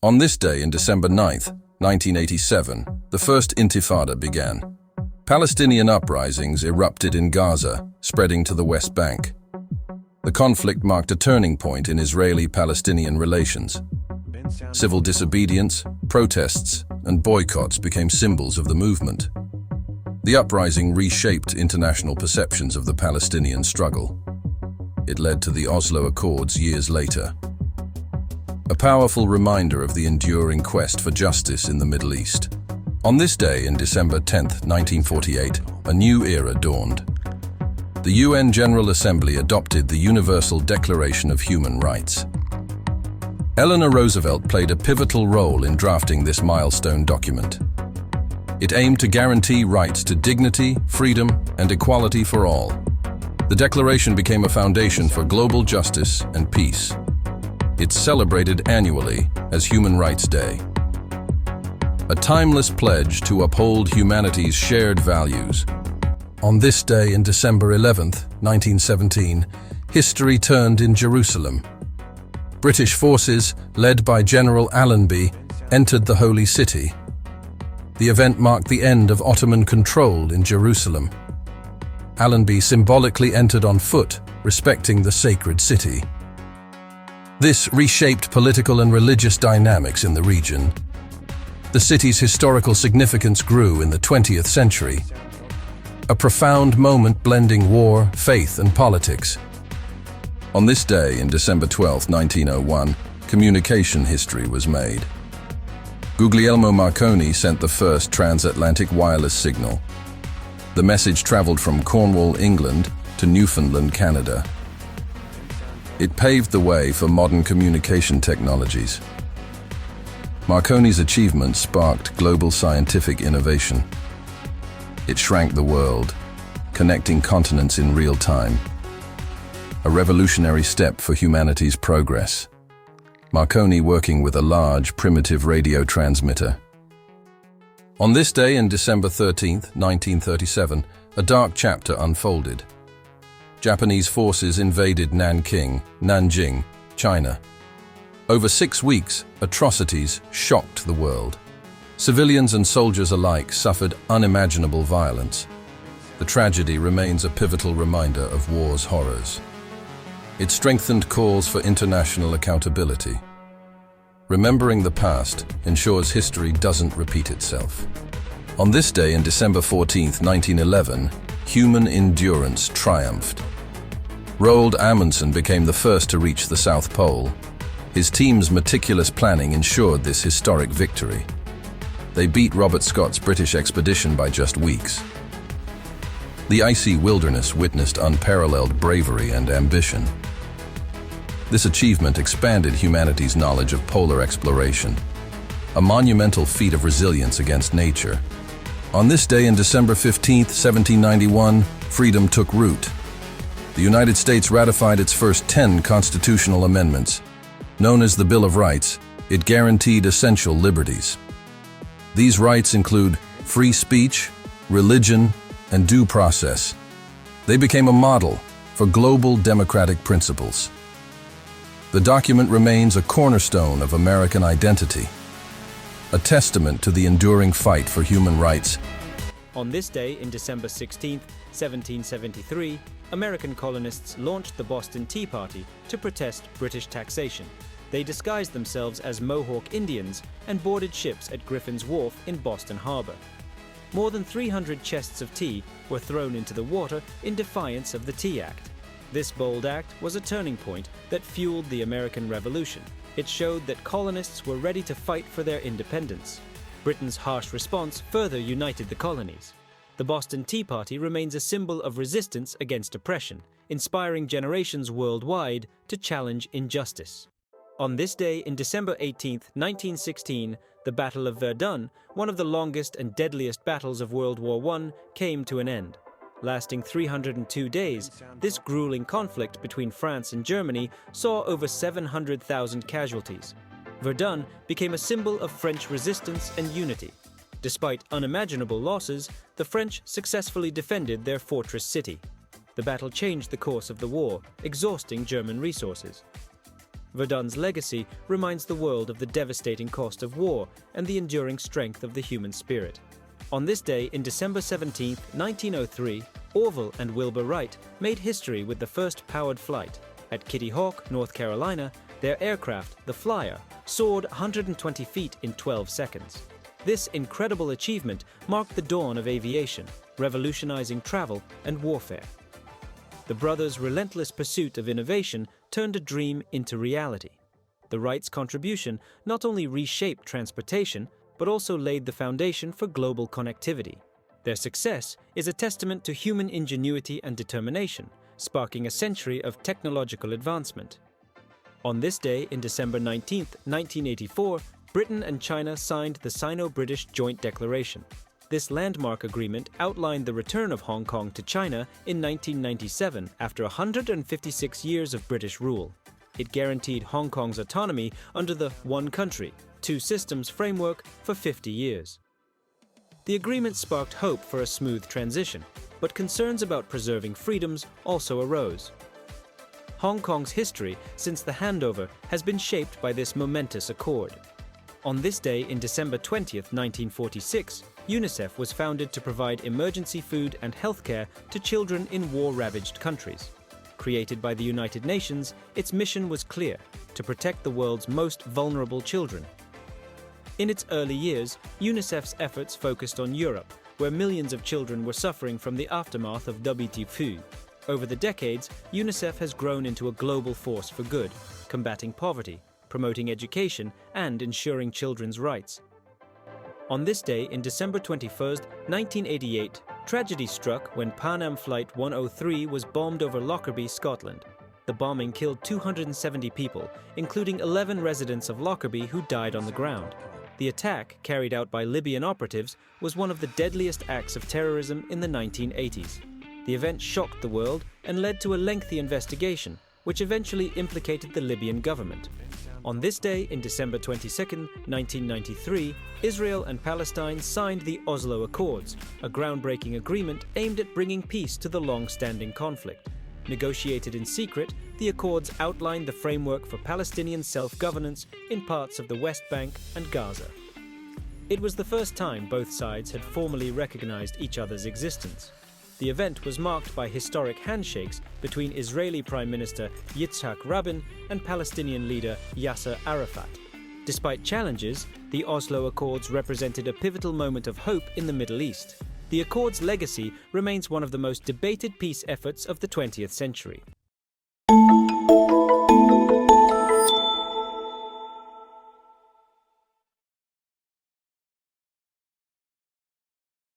On this day, in December 9th, 1987, the First Intifada began. Palestinian uprisings erupted in Gaza, spreading to the West Bank. The conflict marked a turning point in Israeli-Palestinian relations. Civil disobedience, protests, and boycotts became symbols of the movement. The uprising reshaped international perceptions of the Palestinian struggle. It led to the Oslo Accords years later. A powerful reminder of the enduring quest for justice in the Middle East. On this day, in December 10, 1948, a new era dawned. The UN General Assembly adopted the Universal Declaration of Human Rights. Eleanor Roosevelt played a pivotal role in drafting this milestone document. It aimed to guarantee rights to dignity, freedom, and equality for all. The declaration became a foundation for global justice and peace. It's celebrated annually as Human Rights Day. A timeless pledge to uphold humanity's shared values. On this day, in December 11, 1917, history turned in Jerusalem. British forces, led by General Allenby, entered the Holy City. The event marked the end of Ottoman control in Jerusalem. Allenby symbolically entered on foot, respecting the sacred city. This reshaped political and religious dynamics in the region. The city's historical significance grew in the 20th century. A profound moment blending war, faith, and politics. On this day, in December 12, 1901, communication history was made. Guglielmo Marconi sent the first transatlantic wireless signal. The message traveled from Cornwall, England, to Newfoundland, Canada. It paved the way for modern communication technologies. Marconi's achievement sparked global scientific innovation. It shrank the world, connecting continents in real time. A revolutionary step for humanity's progress. Marconi working with a large, primitive radio transmitter. On this day, in December 13, 1937, a dark chapter unfolded. Japanese forces invaded Nanjing, China. Over 6 weeks, atrocities shocked the world. Civilians and soldiers alike suffered unimaginable violence. The tragedy remains a pivotal reminder of war's horrors. It strengthened calls for international accountability. Remembering the past ensures history doesn't repeat itself. On this day, in December 14, 1911, human endurance triumphed. Roald Amundsen became the first to reach the South Pole. His team's meticulous planning ensured this historic victory. They beat Robert Scott's British expedition by just weeks. The icy wilderness witnessed unparalleled bravery and ambition. This achievement expanded humanity's knowledge of polar exploration, a monumental feat of resilience against nature. On this day, in December 15, 1791, freedom took root. The United States ratified its first 10 constitutional amendments. Known as the Bill of Rights, it guaranteed essential liberties. These rights include free speech, religion, and due process. They became a model for global democratic principles. The document remains a cornerstone of American identity, a testament to the enduring fight for human rights. On this day, in December 16, 1773, American colonists launched the Boston Tea Party to protest British taxation. They disguised themselves as Mohawk Indians and boarded ships at Griffin's Wharf in Boston Harbor. More than 300 chests of tea were thrown into the water in defiance of the Tea Act. This bold act was a turning point that fueled the American Revolution. It showed that colonists were ready to fight for their independence. Britain's harsh response further united the colonies. The Boston Tea Party remains a symbol of resistance against oppression, inspiring generations worldwide to challenge injustice. On this day, in December 18, 1916, the Battle of Verdun, one of the longest and deadliest battles of World War I, came to an end. Lasting 302 days, this grueling conflict between France and Germany saw over 700,000 casualties. Verdun became a symbol of French resistance and unity. Despite unimaginable losses, the French successfully defended their fortress city. The battle changed the course of the war, exhausting German resources. Verdun's legacy reminds the world of the devastating cost of war and the enduring strength of the human spirit. On this day, in December 17, 1903, Orville and Wilbur Wright made history with the first powered flight. At Kitty Hawk, North Carolina, their aircraft, the Flyer, soared 120 feet in 12 seconds. This incredible achievement marked the dawn of aviation, revolutionizing travel and warfare. The brothers' relentless pursuit of innovation turned a dream into reality. The Wrights' contribution not only reshaped transportation, but also laid the foundation for global connectivity. Their success is a testament to human ingenuity and determination, sparking a century of technological advancement. On this day, in December 19, 1984, Britain and China signed the Sino-British Joint Declaration. This landmark agreement outlined the return of Hong Kong to China in 1997 after 156 years of British rule. It guaranteed Hong Kong's autonomy under the one country, two systems framework for 50 years. The agreement sparked hope for a smooth transition, but concerns about preserving freedoms also arose. Hong Kong's history since the handover has been shaped by this momentous accord. On this day, in December 20, 1946, UNICEF was founded to provide emergency food and healthcare to children in war-ravaged countries. Created by the United Nations, its mission was clear: to protect the world's most vulnerable children. In its early years, UNICEF's efforts focused on Europe, where millions of children were suffering from the aftermath of Eps.2. Over the decades, UNICEF has grown into a global force for good, combating poverty, promoting education, and ensuring children's rights. On this day, in December 21, 1988, tragedy struck when Pan Am Flight 103 was bombed over Lockerbie, Scotland. The bombing killed 270 people, including 11 residents of Lockerbie who died on the ground. The attack, carried out by Libyan operatives, was one of the deadliest acts of terrorism in the 1980s. The event shocked the world and led to a lengthy investigation, which eventually implicated the Libyan government. On this day, in December 22, 1993, Israel and Palestine signed the Oslo Accords, a groundbreaking agreement aimed at bringing peace to the long-standing conflict. Negotiated in secret, the accords outlined the framework for Palestinian self-governance in parts of the West Bank and Gaza. It was the first time both sides had formally recognized each other's existence. The event was marked by historic handshakes between Israeli Prime Minister Yitzhak Rabin and Palestinian leader Yasser Arafat. Despite challenges, the Oslo Accords represented a pivotal moment of hope in the Middle East. The Accords' legacy remains one of the most debated peace efforts of the 20th century.